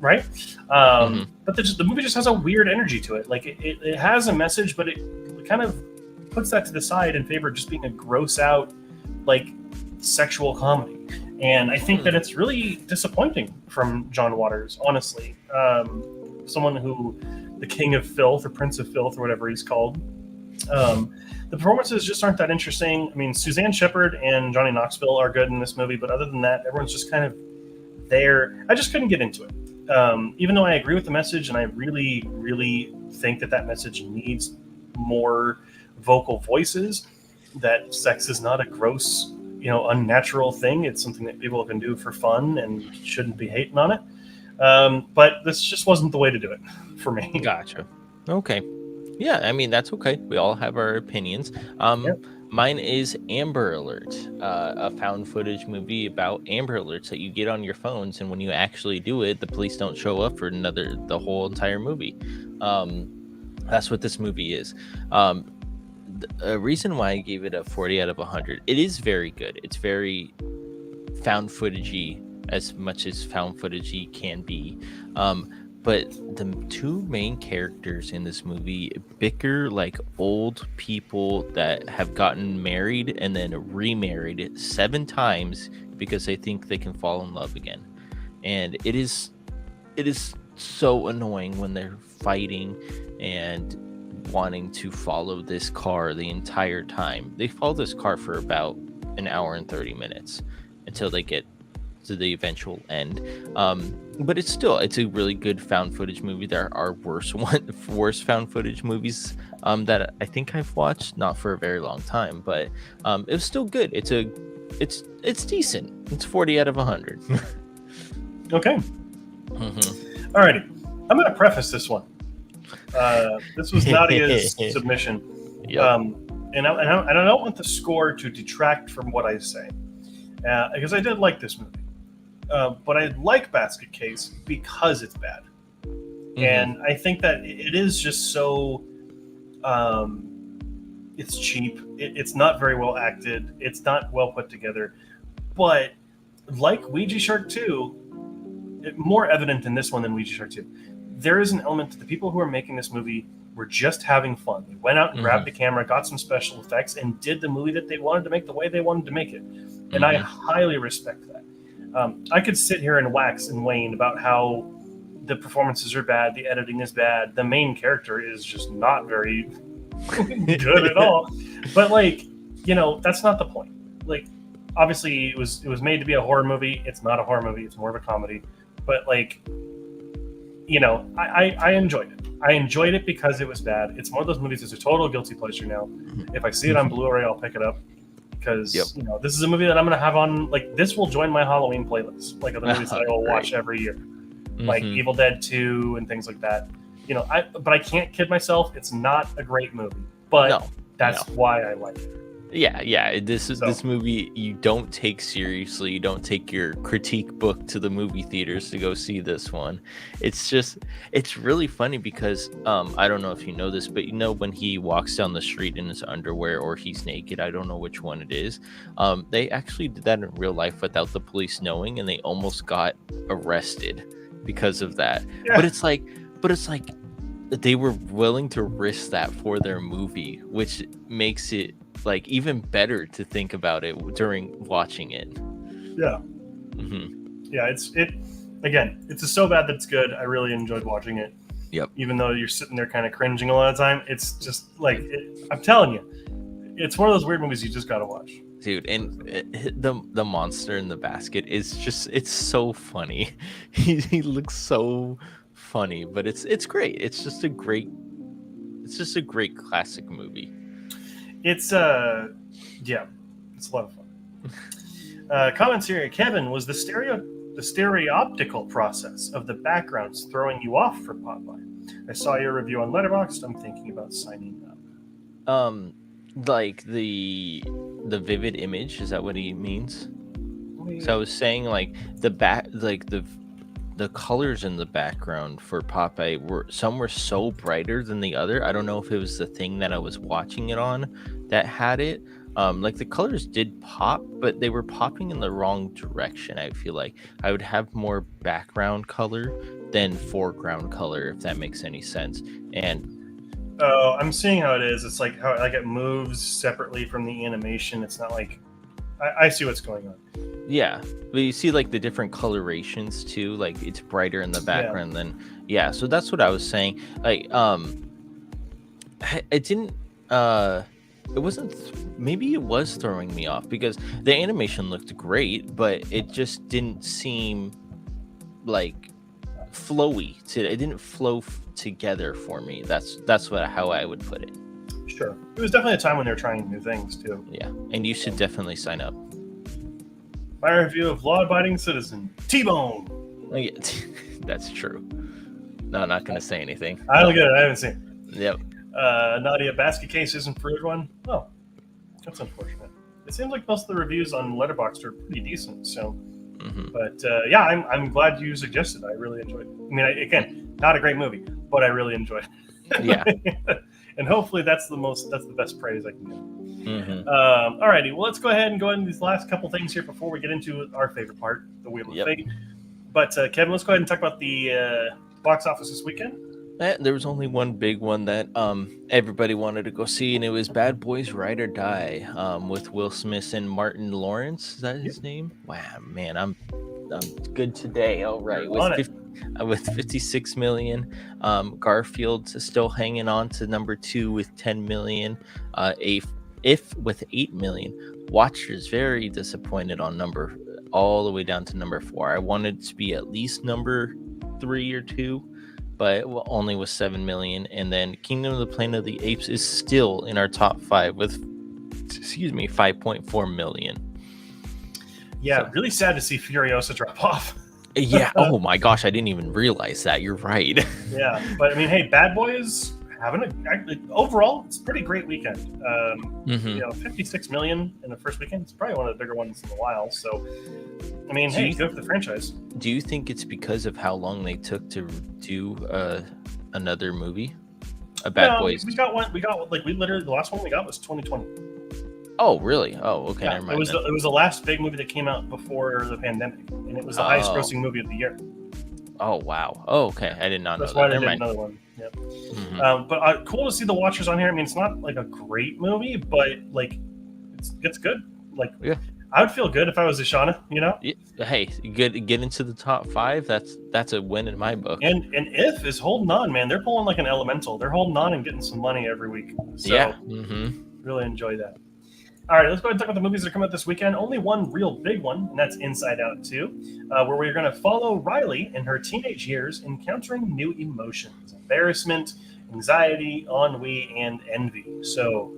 right? But the movie just has a weird energy to it. It has a message, but it kind of puts that to the side in favor of just being a gross out sexual comedy. And I think that it's really disappointing from John Waters, honestly. Someone who, the king of filth or prince of filth or whatever he's called. The performances just aren't that interesting. I mean, Suzanne Shepherd and Johnny Knoxville are good in this movie, but other than that, everyone's just kind of there. I just couldn't get into it. Even though I agree with the message, and I really, really think that message needs more vocal voices, that sex is not a gross, unnatural thing. It's something that people can do for fun and shouldn't be hating on it. But this just wasn't the way to do it for me. Gotcha. Okay. Yeah, I mean, that's okay. We all have our opinions. Yep. Mine is Amber Alert, a found footage movie about Amber Alerts that you get on your phones, and when you actually do it, the police don't show up for the whole entire movie. That's what this movie is. A reason why I gave it a 40 out of 100. It is very good. It's very found footagey, as much as found footagey can be. But the two main characters in this movie bicker like old people that have gotten married and then remarried 7 times because they think they can fall in love again. And it is so annoying when they're fighting and wanting to follow this car the entire time. They follow this car for about an hour and 30 minutes until they get to the eventual end. But it's a really good found footage movie. There are worse found footage movies that I think I've watched, not for a very long time, but it was still good. It's decent. It's 40 out of 100. Okay. Mm-hmm. Alrighty. I'm going to preface this one. This was Nadia's submission. Yep. And I don't want the score to detract from what I say, because I did like this movie. But I like Basket Case because it's bad. Mm-hmm. And I think that it is just so... it's cheap. It's not very well acted. It's not well put together. But like Ouija Shark 2, more evident in this one than Ouija Shark 2, there is an element that the people who are making this movie were just having fun. They went out and grabbed the camera, got some special effects, and did the movie that they wanted to make the way they wanted to make it. And I highly respect that. I could sit here and wax and wane about how the performances are bad, the editing is bad, the main character is just not very good at all. But that's not the point. Like, obviously it was made to be a horror movie. It's not a horror movie, it's more of a comedy. But I enjoyed it. I enjoyed it because it was bad. It's one of those movies that's a total guilty pleasure now. If I see it on Blu-ray, I'll pick it up. Because this is a movie that I'm going to have on, this will join my Halloween playlist, of the movies that I will watch every year, like Evil Dead 2 and things like that. But I can't kid myself. It's not a great movie, but that's why I like it. Yeah. This movie you don't take seriously. You don't take your critique book to the movie theaters to go see this one. It's really funny because I don't know if you know this, but when he walks down the street in his underwear or he's naked, I don't know which one it is. They actually did that in real life without the police knowing, and they almost got arrested because of that. Yeah. But it's like they were willing to risk that for their movie, which makes it even better to think about it during watching it. Yeah. Yeah, it's so bad that it's good. I really enjoyed watching it. Yep. Even though you're sitting there kind of cringing a lot of the time, it's just I'm telling you, it's one of those weird movies you just gotta watch. Dude, and the monster in the basket is it's so funny. He looks so funny, but it's great. It's just a great classic movie. It's it's a lot of fun. Comments here. Kevin, was the stereoptical process of the backgrounds throwing you off for Popeye? I saw your review on Letterboxd. I'm thinking about signing up. Like the vivid image, is that what he means? So I was saying the colors in the background for Popeye were so brighter than the other. I don't know if it was the thing that I was watching it on that had it. The colors did pop, but they were popping in the wrong direction. I feel like I would have more background color than foreground color, if that makes any sense. And I'm seeing how it is. It's how it moves separately from the animation. It's not I see what's going on. Yeah, but you see the different colorations too. It's brighter in the background than So that's what I was saying. It didn't. It wasn't. Maybe it was throwing me off because the animation looked great, but it just didn't seem like flowy. It didn't flow together for me. That's how I would put it. Sure, it was definitely a time when they were trying new things too. Yeah, and you should definitely sign up. My review of Law-Abiding Citizen, T-Bone. Oh, yeah. That's true. No, I'm not going to say anything. I don't get it. I haven't seen it. Yep. Nadia, basket case isn't for everyone. Oh, that's unfortunate. It seems like most of the reviews on Letterboxd are pretty decent. So, but yeah, I'm glad you suggested it. I really enjoyed it. I mean, again, not a great movie, but I really enjoyed it. Yeah. And hopefully that's the best praise I can give. All righty, well, let's go ahead and go into these last couple things here before we get into our favorite part, the Wheel of Fate. But Kevin, let's go ahead and talk about the box office this weekend. There was only one big one that everybody wanted to go see, and it was Bad Boys Ride or Die with Will Smith and Martin Lawrence. Is that his name? Wow, man, I'm good today. All right, with 56 million. Garfield's still hanging on to number 2 with 10 million. If with 8 million. Watchers very disappointed on all the way down to number 4. I wanted it to be at least number 3 or 2, but only with 7 million. And then Kingdom of the Planet of the Apes is still in our top 5 with 5.4 million. Yeah, really sad to see Furiosa drop off. Yeah. Oh my gosh, I didn't even realize that. You're right. Yeah, but I mean, hey, Bad Boys overall, it's a pretty great weekend. 56 million in the first weekend. It's probably one of the bigger ones in a while. So, I mean, good for the franchise. Do you think it's because of how long they took to do another movie? Bad Boys. We got literally the last one we got was 2020. Oh, really? Oh, okay. Yeah, never mind. It was the last big movie that came out before the pandemic, and it was the highest grossing movie of the year. Oh, wow. Oh, okay. I did not know that. That's why they did another one. Yep. But cool to see the Watchers on here. I mean, it's not like a great movie, but like it's good. Like, yeah. I would feel good if I was Ishana, you know? Hey, get into the top 5. That's a win in my book. And If is holding on, man. They're pulling like an Elemental. They're holding on and getting some money every week. So, yeah. Really enjoy that. All right, let's go ahead and talk about the movies that are coming out this weekend. Only one real big one, and that's Inside Out 2, where we're going to follow Riley in her teenage years encountering new emotions, embarrassment, anxiety, ennui, and envy. So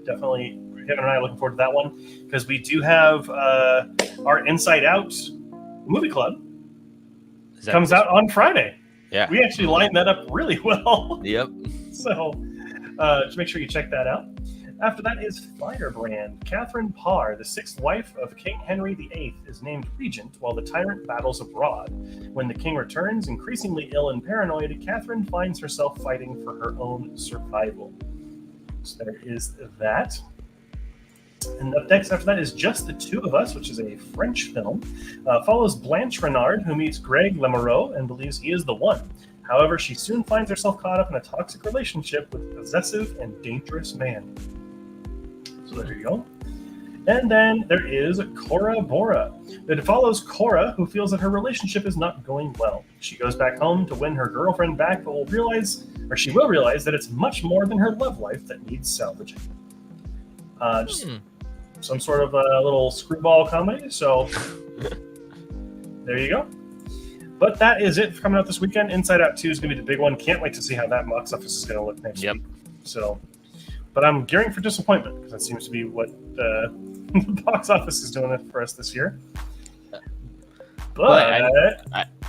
definitely, Kevin and I are looking forward to that one, because we do have our Inside Out movie club comes out on Friday. Yeah. We actually lined that up really well. Yep. So just make sure you check that out. After that is Firebrand. Catherine Parr, the 6th wife of King Henry VIII, is named regent while the tyrant battles abroad. When the king returns, increasingly ill and paranoid, Catherine finds herself fighting for her own survival. So there is that. And up next after that is Just the Two of Us, which is a French film. Follows Blanche Renard, who meets Greg Lemoreau and believes he is the one. However, she soon finds herself caught up in a toxic relationship with a possessive and dangerous man. So there you go. And then there is Cora Bora. It follows Cora, who feels that her relationship is not going well. She goes back home to win her girlfriend back, but she will realize that it's much more than her love life that needs salvaging. Just some sort of a little screwball comedy. So there you go. But that is it for coming out this weekend. Inside Out 2 is going to be the big one. Can't wait to see how that box office is going to look next week. So, but I'm gearing for disappointment, because that seems to be what the box office is doing for us this year. But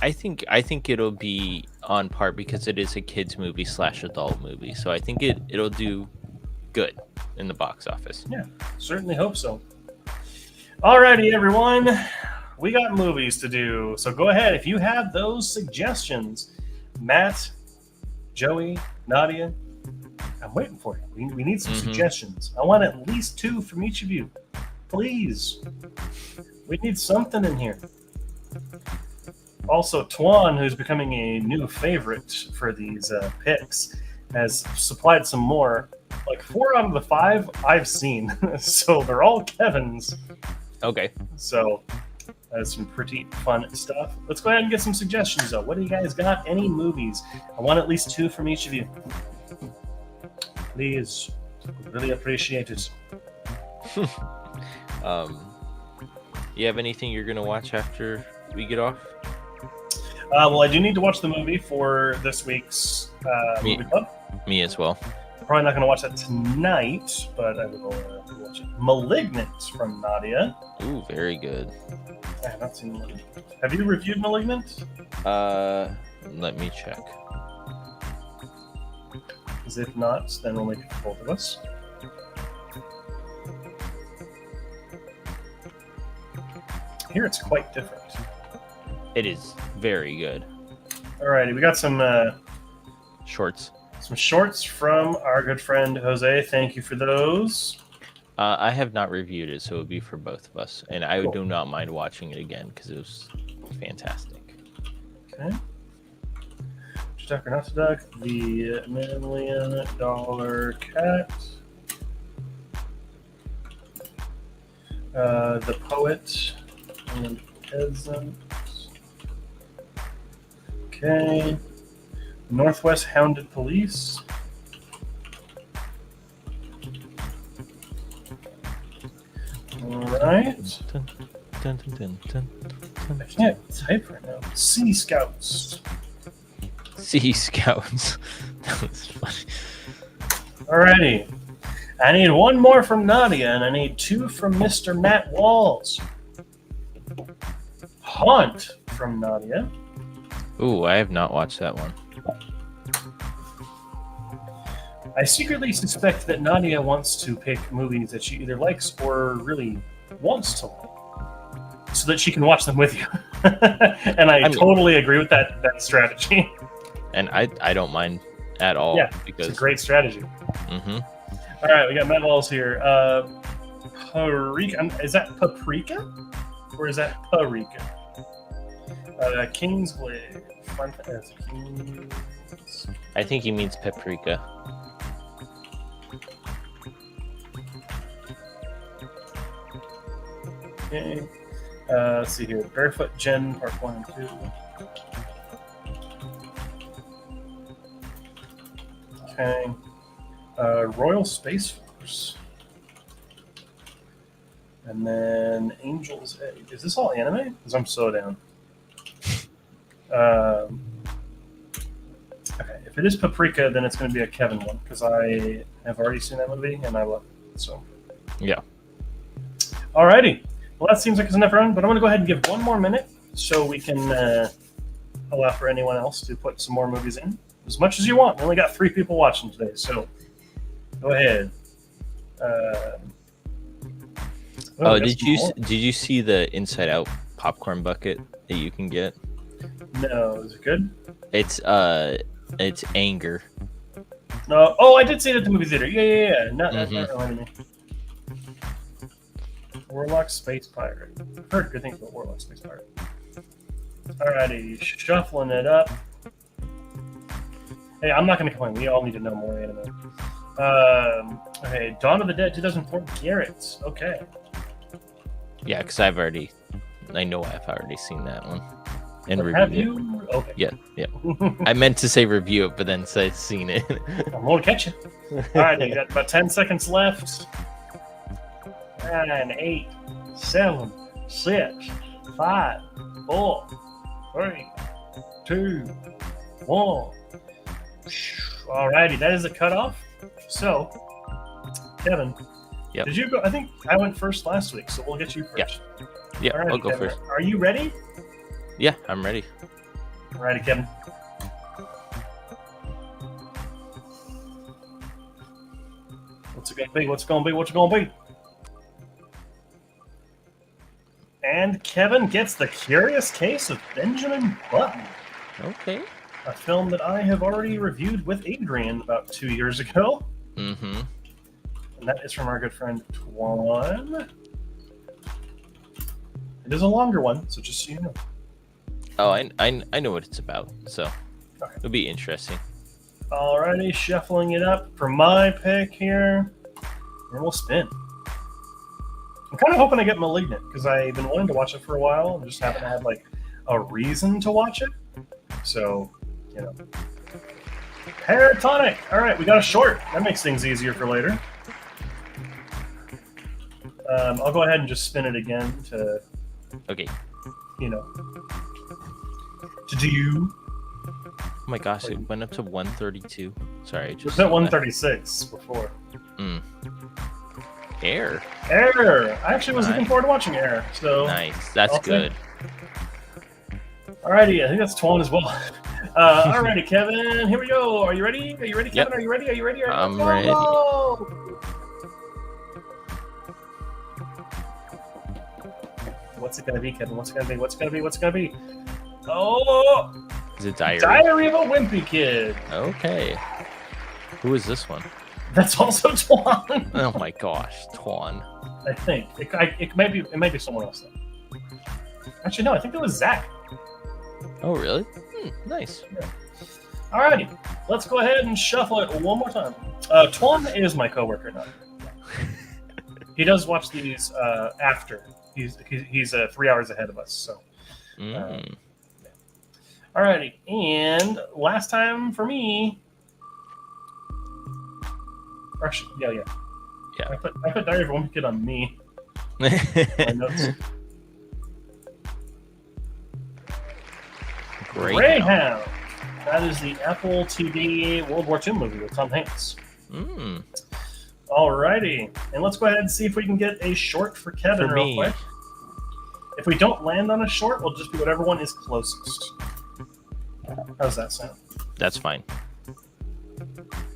I think it'll be on par, because it is a kids movie / adult movie. So I think it'll do good in the box office. Yeah, certainly hope so. Alrighty, everyone. We got movies to do, so go ahead. If you have those suggestions, Matt, Joey, Nadia, I'm waiting for you. We need some suggestions. I want at least 2 from each of you. Please. We need something in here. Also, Tuan, who's becoming a new favorite for these picks, has supplied some more. Like 4 out of the 5 I've seen, so they're all Kevin's. Okay. So that's some pretty fun stuff. Let's go ahead and get some suggestions, though. What do you guys got? Any movies? I want at least 2 from each of you. Please. Really appreciate it. You have anything you're going to watch after we get off? Well, I do need to watch the movie for this week's movie club. Me as well. I'm probably not going to watch that tonight, but I will watch it. Malignant from Nadia. Ooh, very good. I have not seen Malignant. Have you reviewed Malignant? Let me check. Because if not, then we'll make it for both of us. Here it's quite different. It is very good. Alrighty, we got some Shorts. some shorts from our good friend Jose. Thank you for those. I have not reviewed it, so it would be for both of us. And I Cool. do not mind watching it again because it was fantastic. Okay. To duck or not to duck, the $1 Million Cat. The Poet and Peasant. Okay. Northwest Hounded Police. Alright. I can't type right now. Sea Scouts. Sea Scouts. That was funny. Alrighty. I need one more from Nadia, and I need two from Mr. Matt Walls. Haunt from Nadia. Ooh, I have not watched that one. I secretly suspect that Nadia wants to pick movies that she either likes or really wants to like, so that she can watch them with you. And I totally agree with that strategy. And I don't mind at all. Yeah, because it's a great strategy. Mm-hmm. All right, we got Matt Walls here. Paprika. Is that paprika? Or is that paprika? Kingsglaive. I think he means paprika. Okay. Let's see here. Barefoot Jen, part 1 and 2. Okay. Royal Space Force. And then Angel's Egg. Is this all anime? Because I'm so down. Okay, if it is Paprika, then it's going to be a Kevin one, because I have already seen that movie, and I love it. So. Yeah. Alrighty. Well, that seems like it's enough round, but I'm going to go ahead and give one more minute so we can allow for anyone else to put some more movies in. As much as you want. We only got 3 people watching today, so go ahead. Did you see the Inside Out popcorn bucket that you can get? No, is it good? It's Anger. No. Oh, I did see it at the movie theater. Yeah. Not reminding me. Warlock Space Pirate. I've heard good things about Warlock Space Pirate. Alrighty, shuffling it up. Hey, I'm not going to complain. We all need to know more anime. Okay, Dawn of the Dead 2004 Garrett. Okay. Yeah, because I know I've already seen that one. And have reviewed you? Okay. it. Yeah. I meant to say review it, but then say seen it. I'm going to catch you. Alright, you got about 10 seconds left. 9, 8, 7, 6, 5, 4, 3, 2, 1. Alrighty, that is a cutoff. So, Kevin, Yep. Did you go? I think I went first last week, so we'll get you first. Yeah, Alrighty, I'll go Kevin, first. Are you ready? Yeah, I'm ready. Alrighty, Kevin. What's it gonna be? What's it gonna be? What's it gonna be? And Kevin gets The Curious Case of Benjamin Button. Okay. A film that I have already reviewed with Adrian about 2 years ago. Mm-hmm. And that is from our good friend Twan. It is a longer one, so just so you know. Oh, I know what it's about, so Okay. it'll be interesting. Alrighty, shuffling it up for my pick here. And we'll spin. I'm kind of hoping I get Malignant, because I've been wanting to watch it for a while and just haven't had like a reason to watch it. So, you know. Paratonic! Alright, we got a short. That makes things easier for later. I'll go ahead and just spin it again to, Okay. you know. To do. Oh my gosh, it went up to 132. Sorry, It was at 136 before. Air. I actually was looking forward to watching Air. So nice. That's good. Alrighty, I think that's Twan as well. Alrighty, Kevin, here we go. Are you ready? Are you ready, Kevin? Yep. Are you ready? I'm ready. What's it gonna be, Kevin? What's it gonna be? Oh! Is it Diary? Diary of a Wimpy Kid. Okay. Who is this one? That's also Twan. Oh my gosh, Twan. I think it might be someone else though. Actually, no. I think it was Zach. Oh really? Nice. Yeah. Alrighty, let's go ahead and shuffle it one more time. Twan is my coworker now. He does watch these after. He's 3 hours ahead of us. So. Alrighty, and last time for me. Actually, yeah. I put Diary of a Wimpy Kid on me. My notes. Greyhound. That is the Apple TV World War II movie with Tom Hanks. Alrighty, and let's go ahead and see if we can get a short for Kevin real quick. If we don't land on a short, we'll just do whatever one is closest. How's that sound? That's fine.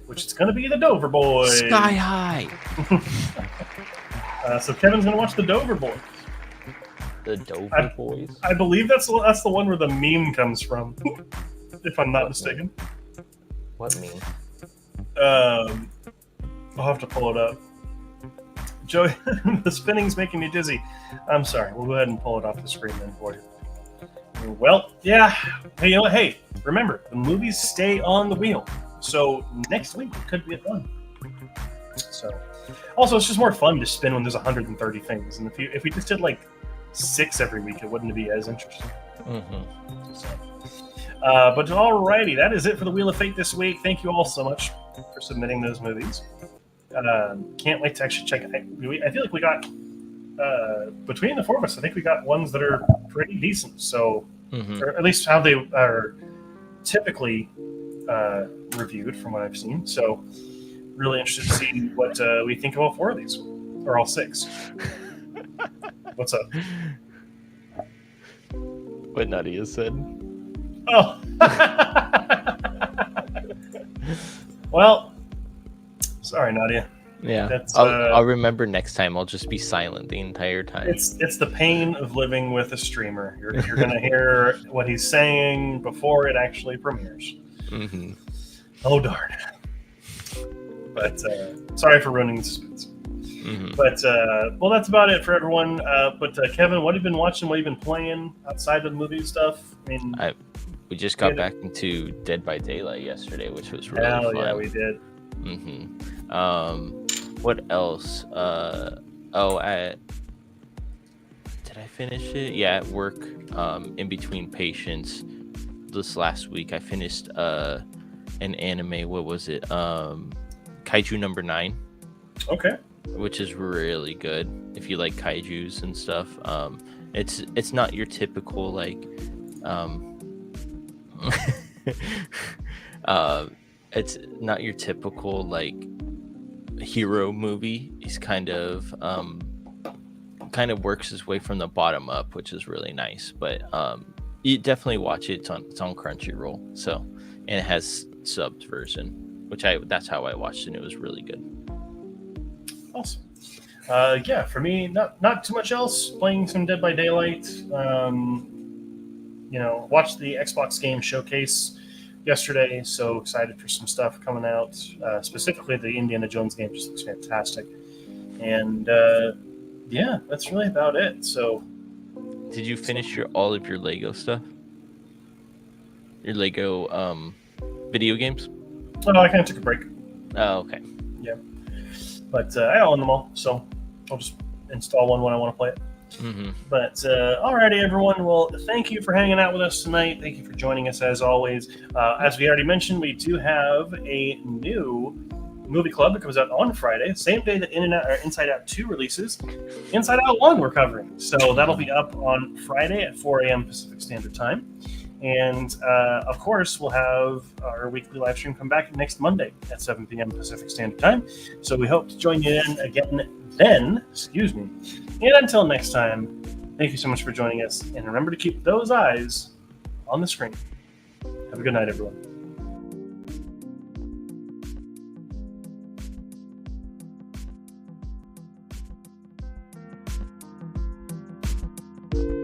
Which is going to be the Dover Boys. Sky High. So Kevin's going to watch the Dover Boys. The Dover Boys? I believe that's the one where the meme comes from, if I'm not mistaken. What meme? I'll have to pull it up. Joey, the spinning's making me dizzy. I'm sorry. We'll go ahead and pull it off the screen then for you. Well, yeah. Hey, you know what? Hey, remember, the movies stay on the wheel. So next week it could be a fun. So, also, it's just more fun to spin when there's 130 things. And if we just did like 6 every week, it wouldn't be as interesting. So, but alrighty, that is it for the Wheel of Fate this week. Thank you all so much for submitting those movies. Can't wait to actually check. I feel like we got between the 4 of us. I think we got ones that are pretty decent. So, or at least how they are typically reviewed from what I've seen. So, really interested to see what we think of all 4 of these, or all 6. What's up? What Nadia said. Oh. Well, sorry, Nadia. Yeah, That's, I'll remember next time. I'll just be silent the entire time. It's the pain of living with a streamer. You're gonna hear what he's saying before it actually premieres. Oh darn! But sorry for ruining the suspense. But well, that's about it for everyone. But Kevin, what have you been watching? What have you been playing outside of the movie stuff? I mean, we just got back into Dead by Daylight yesterday, which was really fun. Yeah, we did. What else? Did I finish it? Yeah, at work. In between patients, this last week I finished an anime. What was it? Kaiju number 9. Okay. Which is really good if you like kaijus and stuff. It's not your typical like it's not your typical like hero movie. He's kind of works his way from the bottom up, which is really nice. But you definitely watch it. It's on Crunchyroll, so, and it has subbed version, which that's how I watched it, and it was really good. Awesome. Yeah, for me, not too much else. Playing some Dead by Daylight. Watched the Xbox Game Showcase yesterday. So excited for some stuff coming out. Specifically, the Indiana Jones game just looks fantastic. And yeah, that's really about it. So, did you finish all of your Lego stuff? Your Lego video games? Oh, I kind of took a break. Oh, okay. Yeah. But I own them all, so I'll just install one when I want to play it. But alrighty, everyone. Well, thank you for hanging out with us tonight. Thank you for joining us as always. As we already mentioned, we do have a new movie club that comes out on Friday, same day that Inside Out 2 releases. Inside Out 1 we're covering, so that'll be up on Friday at 4 a.m. Pacific Standard Time. And of course, we'll have our weekly live stream come back next Monday at 7 p.m. Pacific Standard Time. So we hope to join you in again then. Excuse me. And until next time, thank you so much for joining us. And remember to keep those eyes on the screen. Have a good night, everyone. you